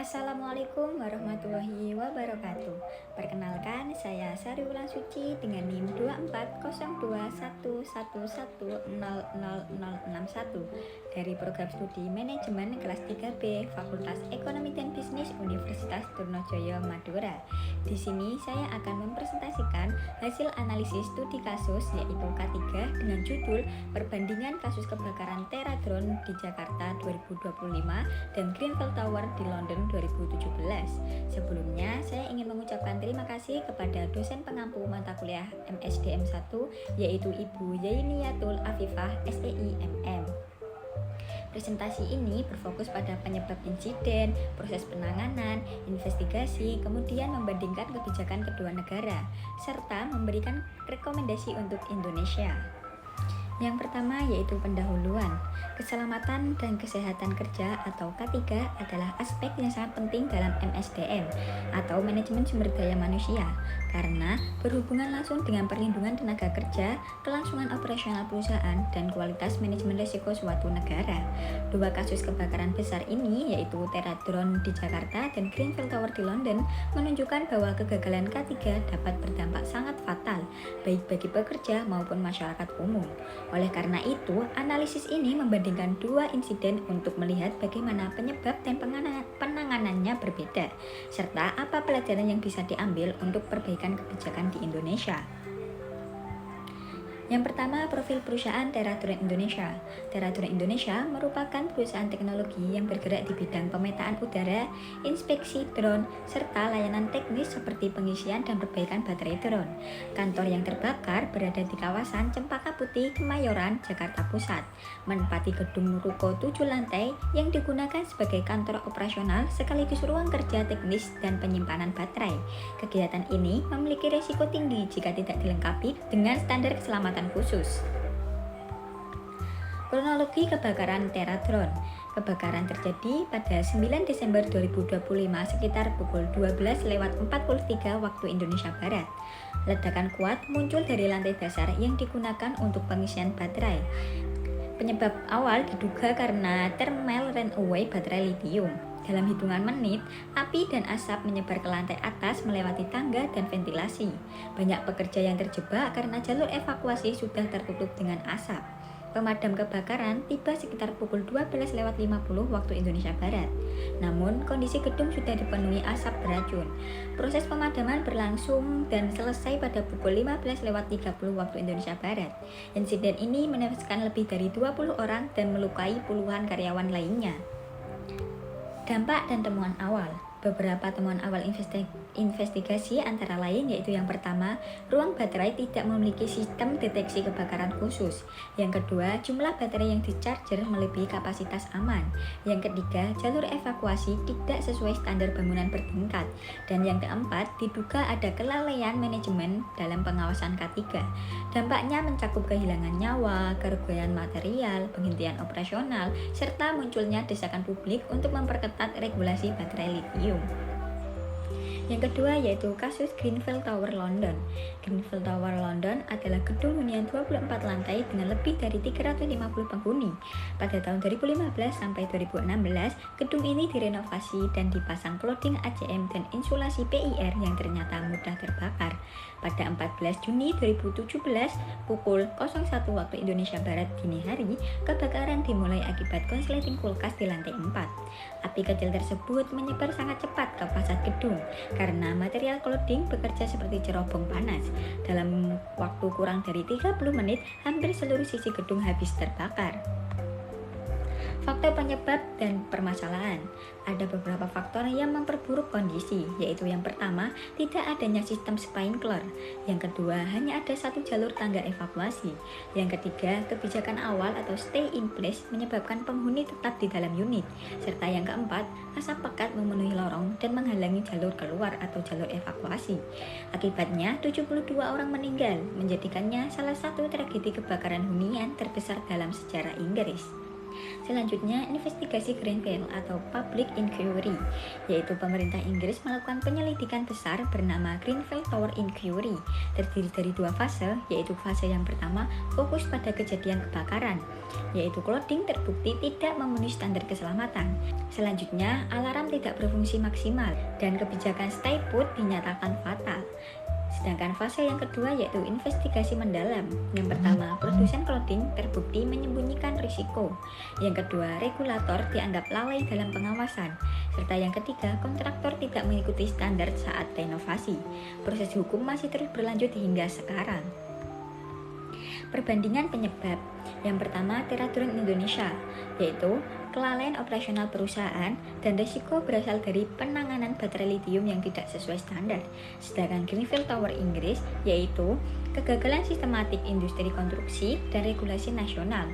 Assalamualaikum warahmatullahi wabarakatuh. Perkenalkan, saya Sari Wulan Suci dengan NIM 24021111000061 dari Program Studi Manajemen kelas 3B Fakultas Ekonomi dan Bisnis Universitas Trunojoyo Madura. Di sini saya akan mempresentasikan hasil analisis studi kasus yaitu K3 dengan judul Perbandingan kasus kebakaran Teradron di Jakarta 2025 dan Grenfell Tower di London 2017. Sebelumnya, saya ingin mengucapkan terima kasih kepada dosen pengampu mata kuliah MSDM 1 yaitu Ibu Yainiatul Afifah SEI MM. Presentasi ini berfokus pada penyebab insiden, proses penanganan, investigasi, kemudian membandingkan kebijakan kedua negara, serta memberikan rekomendasi untuk Indonesia. Yang pertama yaitu pendahuluan. Keselamatan dan kesehatan kerja atau K3 adalah aspek yang sangat penting dalam MSDM atau manajemen sumber daya manusia karena berhubungan langsung dengan perlindungan tenaga kerja, kelangsungan operasional perusahaan, dan kualitas manajemen risiko suatu negara. Dua kasus kebakaran besar ini yaitu Teradron di Jakarta dan Grenfell Tower di London menunjukkan bahwa kegagalan K3 dapat berdampak sangat fatal baik bagi pekerja maupun masyarakat umum. Oleh karena itu, analisis ini membandingkan dua insiden untuk melihat bagaimana penyebab dan penanganannya berbeda, serta apa pelajaran yang bisa diambil untuk perbaikan kebijakan di Indonesia. Yang pertama, profil perusahaan Teradron Indonesia. Teradron Indonesia merupakan perusahaan teknologi yang bergerak di bidang pemetaan udara, inspeksi drone, serta layanan teknis seperti pengisian dan perbaikan baterai drone. Kantor yang terbakar berada di kawasan Cempaka Putih, Kemayoran, Jakarta Pusat, menempati gedung ruko 7 lantai yang digunakan sebagai kantor operasional sekaligus ruang kerja teknis dan penyimpanan baterai. Kegiatan ini memiliki risiko tinggi jika tidak dilengkapi dengan standar keselamatan khusus. Kronologi kebakaran Teradron. Kebakaran terjadi pada 9 Desember 2025 sekitar pukul 12:43 waktu Indonesia Barat. Ledakan kuat muncul dari lantai dasar yang digunakan untuk pengisian baterai. Penyebab awal diduga karena thermal runaway baterai lithium. Dalam hitungan menit, api dan asap menyebar ke lantai atas melewati tangga dan ventilasi. Banyak pekerja yang terjebak karena jalur evakuasi sudah tertutup dengan asap. Pemadam kebakaran tiba sekitar pukul 12:50 waktu Indonesia Barat. Namun, kondisi gedung sudah dipenuhi asap beracun. Proses pemadaman berlangsung dan selesai pada pukul 15:30 waktu Indonesia Barat. Insiden ini menewaskan lebih dari 20 orang dan melukai puluhan karyawan lainnya. Dampak dan temuan awal. Beberapa temuan awal investigasi antara lain yaitu yang pertama, ruang baterai tidak memiliki sistem deteksi kebakaran khusus. Yang kedua, jumlah baterai yang di-charger melebihi kapasitas aman. Yang ketiga, jalur evakuasi tidak sesuai standar bangunan bertingkat. Dan yang keempat, diduga ada kelalaian manajemen dalam pengawasan K3. Dampaknya mencakup kehilangan nyawa, kerugian material, penghentian operasional, serta munculnya desakan publik untuk memperketat regulasi baterai lithium. Yang kedua yaitu kasus Grenfell Tower London. Grenfell Tower London adalah gedung hunian 24 lantai dengan lebih dari 350 penghuni. Pada tahun 2015 sampai 2016, gedung ini direnovasi dan dipasang cladding ACM dan insulasi PIR yang ternyata mudah terbakar. Pada 14 Juni 2017, pukul 01 waktu Indonesia Barat dini hari, kebakaran dimulai akibat konsleting kulkas di lantai 4. Api kecil tersebut menyebar sangat cepat ke fasad gedung karena material cladding bekerja seperti cerobong panas. Dalam waktu kurang dari 30 menit, hampir seluruh sisi gedung habis terbakar. Faktor penyebab dan permasalahan. Ada beberapa faktor yang memperburuk kondisi, yaitu yang pertama, tidak adanya sistem sprinkler. Yang kedua, hanya ada satu jalur tangga evakuasi. Yang ketiga, kebijakan awal atau stay in place menyebabkan penghuni tetap di dalam unit. Serta yang keempat, asap pekat memenuhi lorong dan menghalangi jalur keluar atau jalur evakuasi. Akibatnya, 72 orang meninggal, menjadikannya salah satu tragedi kebakaran hunian terbesar dalam sejarah Inggris. Selanjutnya, investigasi Grenfell atau Public Inquiry, yaitu pemerintah Inggris melakukan penyelidikan besar bernama Grenfell Tower Inquiry, terdiri dari 2 fase, yaitu fase yang pertama fokus pada kejadian kebakaran, yaitu clothing terbukti tidak memenuhi standar keselamatan. Selanjutnya, alarm tidak berfungsi maksimal dan kebijakan stay put dinyatakan fatal. Sedangkan fase yang kedua yaitu investigasi mendalam. Yang pertama, produsen clothing terbukti menyembunyikan risiko. Yang kedua, regulator dianggap lalai dalam pengawasan. Serta yang ketiga, kontraktor tidak mengikuti standar saat renovasi. Proses hukum masih terus berlanjut hingga sekarang. Perbandingan penyebab. Yang pertama, Teratron Indonesia, yaitu kelalaian operasional perusahaan dan risiko berasal dari penanganan baterai lithium yang tidak sesuai standar. Sedangkan Grenfell Tower Inggris, yaitu kegagalan sistematik industri konstruksi dan regulasi nasional,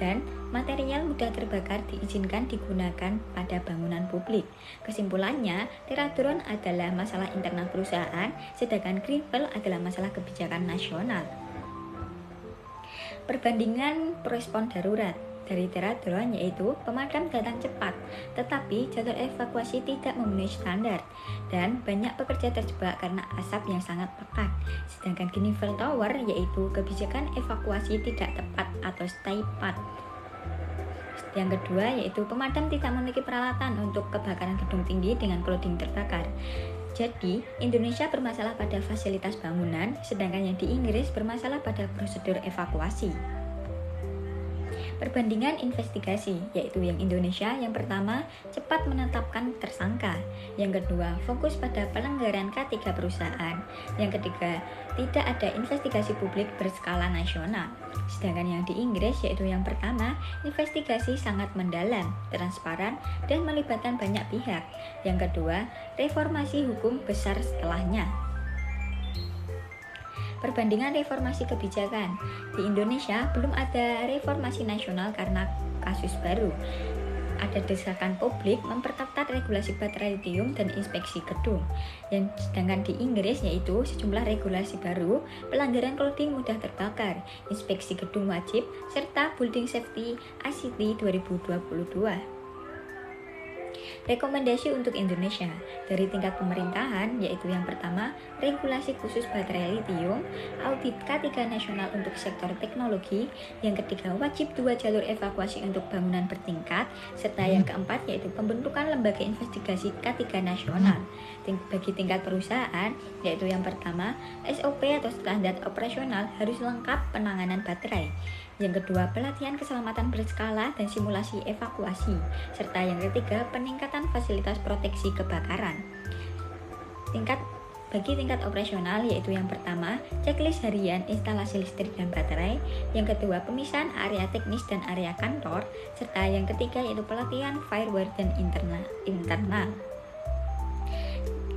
dan material mudah terbakar diizinkan digunakan pada bangunan publik. Kesimpulannya, Teratron adalah masalah internal perusahaan, sedangkan Grenfell adalah masalah kebijakan nasional. Perbandingan respon darurat dari Teratron yaitu pemadam datang cepat, tetapi jalur evakuasi tidak memenuhi standar dan banyak pekerja terjebak karena asap yang sangat pekat. Sedangkan Grenfell Tower yaitu kebijakan evakuasi tidak tepat atau stay put. Yang kedua yaitu pemadam tidak memiliki peralatan untuk kebakaran gedung tinggi dengan clothing terbakar. Jadi, Indonesia bermasalah pada fasilitas bangunan, sedangkan yang di Inggris bermasalah pada prosedur evakuasi. Perbandingan investigasi, yaitu yang Indonesia yang pertama cepat menetapkan tersangka, yang kedua fokus pada pelanggaran K3 perusahaan, yang ketiga tidak ada investigasi publik berskala nasional. Sedangkan yang di Inggris yaitu yang pertama investigasi sangat mendalam, transparan, dan melibatkan banyak pihak, yang kedua reformasi hukum besar setelahnya. Perbandingan reformasi kebijakan. Di Indonesia belum ada reformasi nasional karena kasus baru. Ada desakan publik memperketat regulasi baterai lithium dan inspeksi gedung. Sedangkan di Inggris yaitu sejumlah regulasi baru, pelanggaran clothing mudah terbakar, inspeksi gedung wajib, serta Building Safety ICT 2022. Rekomendasi untuk Indonesia dari tingkat pemerintahan yaitu yang pertama, regulasi khusus baterai lithium, audit K3 nasional untuk sektor teknologi, yang ketiga wajib 2 jalur evakuasi untuk bangunan bertingkat, serta yang keempat yaitu pembentukan lembaga investigasi K3 nasional. Bagi tingkat perusahaan yaitu yang pertama, SOP atau standar operasional harus lengkap penanganan baterai. Yang kedua, pelatihan keselamatan berskala dan simulasi evakuasi, serta yang ketiga, peningkatan fasilitas proteksi kebakaran. Bagi tingkat operasional yaitu yang pertama, checklist harian instalasi listrik dan baterai, yang kedua, pemisahan area teknis dan area kantor, serta yang ketiga yaitu pelatihan firewall dan internal.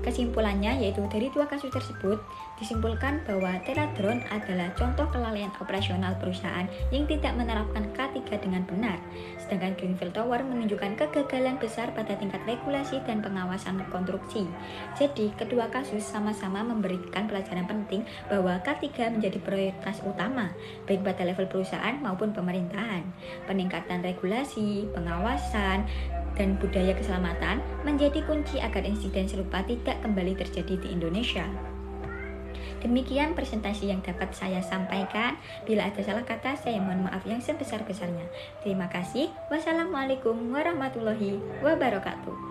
Kesimpulannya yaitu dari 2 kasus tersebut disimpulkan bahwa Teratron adalah contoh kelalaian operasional perusahaan yang tidak menerapkan K3 dengan benar, sedangkan Grenfell Tower menunjukkan kegagalan besar pada tingkat regulasi dan pengawasan konstruksi. Jadi, kedua kasus sama-sama memberikan pelajaran penting bahwa K3 menjadi prioritas utama, baik pada level perusahaan maupun pemerintahan. Peningkatan regulasi, pengawasan, dan budaya keselamatan menjadi kunci agar insiden serupa tidak kembali terjadi di Indonesia. Demikian presentasi yang dapat saya sampaikan. Bila ada salah kata, saya mohon maaf yang sebesar-besarnya. Terima kasih. Wassalamualaikum warahmatullahi wabarakatuh.